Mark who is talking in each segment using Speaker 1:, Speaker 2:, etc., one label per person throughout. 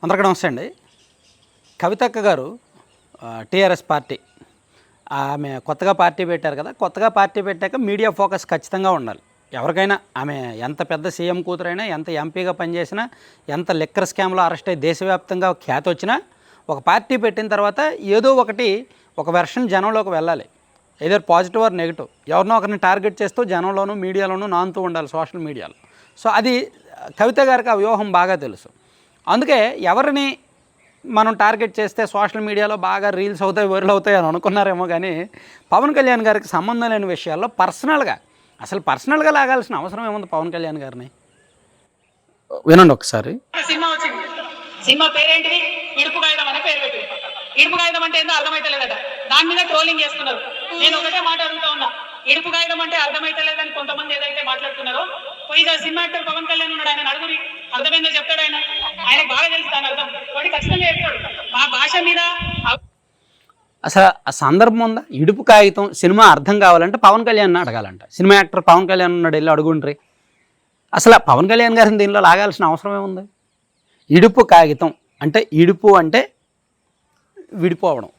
Speaker 1: అందరికీ నమస్తే అండి. కవితక్క గారు టీఆర్ఎస్ పార్టీ ఆమె కొత్తగా పార్టీ పెట్టారు కదా. కొత్తగా పార్టీ పెట్టాక మీడియా ఫోకస్ ఖచ్చితంగా ఉండాలి. ఎవరికైనా ఆమె ఎంత పెద్ద సీఎం కూతురైనా, ఎంత ఎంపీగా పనిచేసినా, ఎంత లిక్కర్ స్కామ్లో అరెస్ట్ అయ్యి దేశవ్యాప్తంగా ఖ్యాతి వచ్చినా, ఒక పార్టీ పెట్టిన తర్వాత ఏదో ఒకటి ఒక వెర్షన్ జనంలోకి వెళ్ళాలి. ఏదో పాజిటివ్ ఆర్ నెగిటివ్ ఎవరినో ఒకరిని టార్గెట్ చేస్తూ జనంలోనూ మీడియాలోనూ నానుతూ ఉండాలి, సోషల్ మీడియాలో. సో అది కవిత గారికి ఆ వ్యూహం బాగా తెలుసు. అందుకే ఎవరిని మనం టార్గెట్ చేస్తే సోషల్ మీడియాలో బాగా రీల్స్ అవుతాయి, వైరల్ అవుతాయి అని అనుకున్నారేమో. కానీ పవన్ కళ్యాణ్ గారికి సంబంధం లేని విషయాల్లో పర్సనల్గా లాగాల్సిన అవసరం ఏముంది పవన్ కళ్యాణ్ గారిని? వినండి ఒకసారి.
Speaker 2: సినిమా పేరేంటిది? ఇడుపు కాగితం అనే పేరు పెట్టి, ఇడుపు కాగితం అంటే ఏందో అర్థమైతలేదట. దాని మీద ట్రోలింగ్ చేస్తున్నారు. నేను ఒకటే మాట అడుగుతా ఉన్నా, ఇడుపు కాగితం అంటే అర్థమైతలేదని కొంతమంది ఏదైతే మాట్లాడుతున్నారో, పోయి సినిమా యాక్టర్ పవన్ కళ్యాణ్ ఉన్నాడు, ఆయన అడుగురి, అర్థమైందో చెప్తాడు. ఆయనకు బాగా తెలుసు దాని అర్థం, వాడి ఖచ్చితంగా చెప్తాడు. మా భాష మీద
Speaker 1: అసలు ఆ సందర్భం ఉందా? ఇడుపు కాగితం సినిమా అర్థం కావాలంటే పవన్ కళ్యాణ్ అడగాలంట. సినిమా యాక్టర్ పవన్ కళ్యాణ్ ఉన్నాడు, వెళ్ళి అడుగుండ్రి. అసలు పవన్ కళ్యాణ్ గారిని దీనిలో లాగాల్సిన అవసరమే ఉంది? ఇడుపు కాగితం అంటే, ఇడుపు అంటే విడిపోవడం,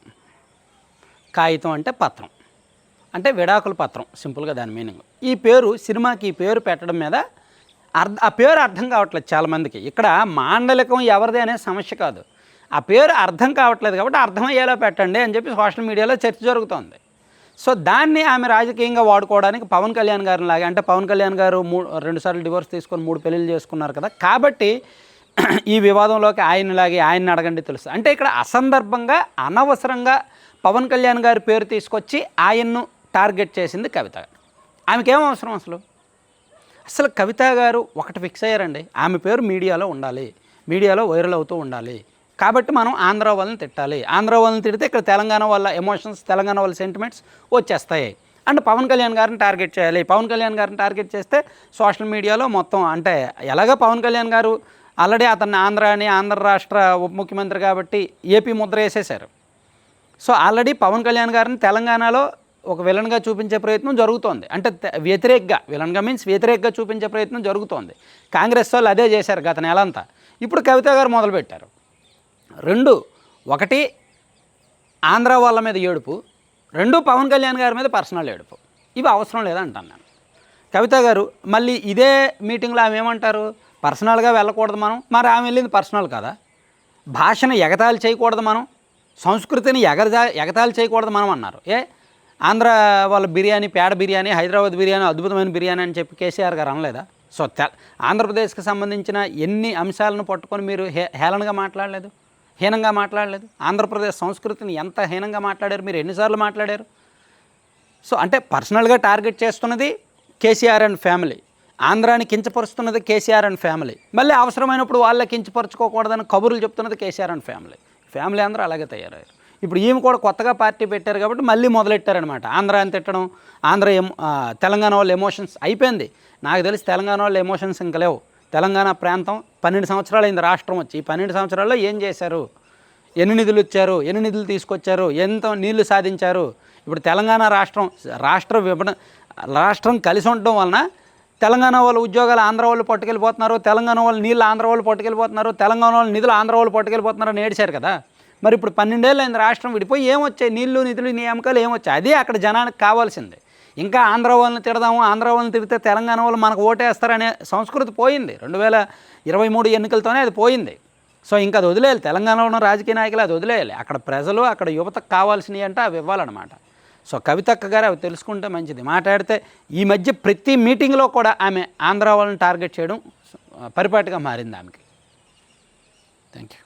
Speaker 1: కాగితం అంటే పత్రం, అంటే విడాకుల పత్రం, సింపుల్గా దాని మీనింగ్. ఈ పేరు సినిమాకి ఈ పేరు పెట్టడం మీద ఆ పేరు అర్థం కావట్లేదు చాలామందికి. ఇక్కడ మాండలికం ఎవరిది అనే సమస్య కాదు, ఆ పేరు అర్థం కావట్లేదు కాబట్టి అర్థమయ్యేలా పెట్టండి అని చెప్పి సోషల్ మీడియాలో చర్చ జరుగుతోంది. సో దాన్ని ఆమె రాజకీయంగా వాడుకోవడానికి పవన్ కళ్యాణ్ గారిని లాగా, అంటే పవన్ కళ్యాణ్ గారు 2 సార్లు డివోర్స్ తీసుకొని 3 పెళ్ళిళ్ళు చేసుకున్నారు కదా, కాబట్టి ఈ వివాదంలోకి ఆయన్ని అడగండి తెలుసు. అంటే ఇక్కడ అసందర్భంగా అనవసరంగా పవన్ కళ్యాణ్ గారి పేరు తీసుకొచ్చి ఆయన్ను టార్గెట్ చేసింది కవిత గారు. ఆమెకేం అవసరం అసలు కవిత గారు ఒకటి ఫిక్స్ అయ్యారండి, ఆమె పేరు మీడియాలో ఉండాలి, మీడియాలో వైరల్ అవుతూ ఉండాలి. కాబట్టి మనం ఆంధ్ర వాళ్ళని తిట్టాలి, ఆంధ్ర వాళ్ళని తిడితే ఇక్కడ తెలంగాణ వాళ్ళ ఎమోషన్స్, తెలంగాణ వాళ్ళ సెంటిమెంట్స్ వచ్చేస్తాయి. అండ్ పవన్ కళ్యాణ్ గారిని టార్గెట్ చేయాలి. పవన్ కళ్యాణ్ గారిని టార్గెట్ చేస్తే సోషల్ మీడియాలో మొత్తం, అంటే ఎలాగో పవన్ కళ్యాణ్ గారు ఆల్రెడీ అతన్ని ఆంధ్ర రాష్ట్ర ఉప ముఖ్యమంత్రి కాబట్టి AP Mudra వేసేశారు. So already Pawan Kalyan గారిని తెలంగాణలో ఒక విలన్గా చూపించే ప్రయత్నం జరుగుతోంది. అంటే విలన్గా మీన్స్ వ్యతిరేకంగా చూపించే ప్రయత్నం జరుగుతోంది. కాంగ్రెస్ వాళ్ళు అదే చేశారు గత నెలంతా. ఇప్పుడు కవిత గారు మొదలుపెట్టారు. 2 ఒకటి ఆంధ్ర వాళ్ళ మీద ఏడుపు, 2 పవన్ కళ్యాణ్ గారి మీద పర్సనల్ ఏడుపు. ఇవి అవసరం లేదంటాను నేను. కవిత గారు మళ్ళీ ఇదే మీటింగ్లో ఆమె ఏమంటారు, పర్సనల్గా వెళ్ళకూడదు మనం. మరి ఆమె వెళ్ళింది పర్సనల్ కదా. భాషను ఎగతాళి చేయకూడదు మనం, సంస్కృతిని ఎగతాళి చేయకూడదు మనం అన్నారు. ఆంధ్ర వాళ్ళ బిర్యానీ, పేడ బిర్యానీ, హైదరాబాద్ బిర్యానీ అద్భుతమైన బిర్యానీ అని చెప్పి కేసీఆర్ గారు అనలేదా? సో ఆంధ్రప్రదేశ్కి సంబంధించిన ఎన్ని అంశాలను పట్టుకొని మీరు హేళనగా మాట్లాడలేదు, హీనంగా మాట్లాడలేదు? ఆంధ్రప్రదేశ్ సంస్కృతిని ఎంత హీనంగా మాట్లాడారు మీరు, ఎన్నిసార్లు మాట్లాడారు? సో అంటే పర్సనల్గా టార్గెట్ చేస్తున్నది కేసీఆర్ అండ్ ఫ్యామిలీ, ఆంధ్రాని కించపరుస్తున్నది కేసీఆర్ అండ్ ఫ్యామిలీ, మళ్ళీ అవసరమైనప్పుడు వాళ్ళే కించపరుచుకోకూడదని కబుర్లు చెప్తున్నది కేసీఆర్ అండ్ ఫ్యామిలీ అందరూ అలాగే తయారయ్యారు. ఇప్పుడు ఈమె కూడా కొత్తగా పార్టీ పెట్టారు కాబట్టి మళ్ళీ మొదలెట్టారనమాట ఆంధ్ర అని తిట్టడం. తెలంగాణ వాళ్ళ ఎమోషన్స్ అయిపోయింది. నాకు తెలిసి తెలంగాణ వాళ్ళ ఎమోషన్స్ ఇంకా లేవు. తెలంగాణ ప్రాంతం 12 సంవత్సరాలు అయింది రాష్ట్రం వచ్చి. ఈ 12 సంవత్సరాల్లో ఏం చేశారు, ఎన్ని నిధులు ఇచ్చారు, ఎన్ని నిధులు తీసుకొచ్చారు, ఎంత నీళ్లు సాధించారు? ఇప్పుడు తెలంగాణ రాష్ట్రం కలిసి ఉండడం వలన తెలంగాణ వాళ్ళ ఉద్యోగాలు ఆంధ్ర వాళ్ళు పట్టుకెళ్ళిపోతున్నారు, తెలంగాణ వాళ్ళ నీళ్ళు ఆంధ్ర వాళ్ళు పట్టుకెళ్ళిపోతున్నారు, తెలంగాణ వాళ్ళ నిధులు ఆంధ్ర వాళ్ళు పట్టుకెళ్ళిపోతున్నారు అని ఏడిచారు కదా. మరి ఇప్పుడు 12 ఏళ్ళు అయింది రాష్ట్రం విడిపోయి, ఏమొచ్చాయి? నీళ్లు, నిధులు, నియామకాలు ఏమొచ్చాయి? అదే అక్కడ జనానికి కావాల్సింది. ఇంకా ఆంధ్ర వాళ్ళని తిడదాము, ఆంధ్ర వాళ్ళని తిడితే తెలంగాణ వాళ్ళు మనకు ఓటేస్తారనే సంస్కృతి పోయింది. 2023 ఎన్నికలతోనే అది పోయింది. సో ఇంకా అది వదిలేయాలి. తెలంగాణలో ఉన్న రాజకీయ నాయకులు అది వదిలేయాలి. అక్కడ ప్రజలు, అక్కడ యువతకు కావాల్సినవి అంటే అవి ఇవ్వాలన్నమాట. సో కవితక్క గారు అవి తెలుసుకుంటే మంచిది. మాట్లాడితే ఈ మధ్య ప్రతి మీటింగ్లో కూడా ఆమె ఆంధ్ర వాళ్ళని టార్గెట్ చేయడం పరిపాటిగా మారింది ఆమెకి. Thank you.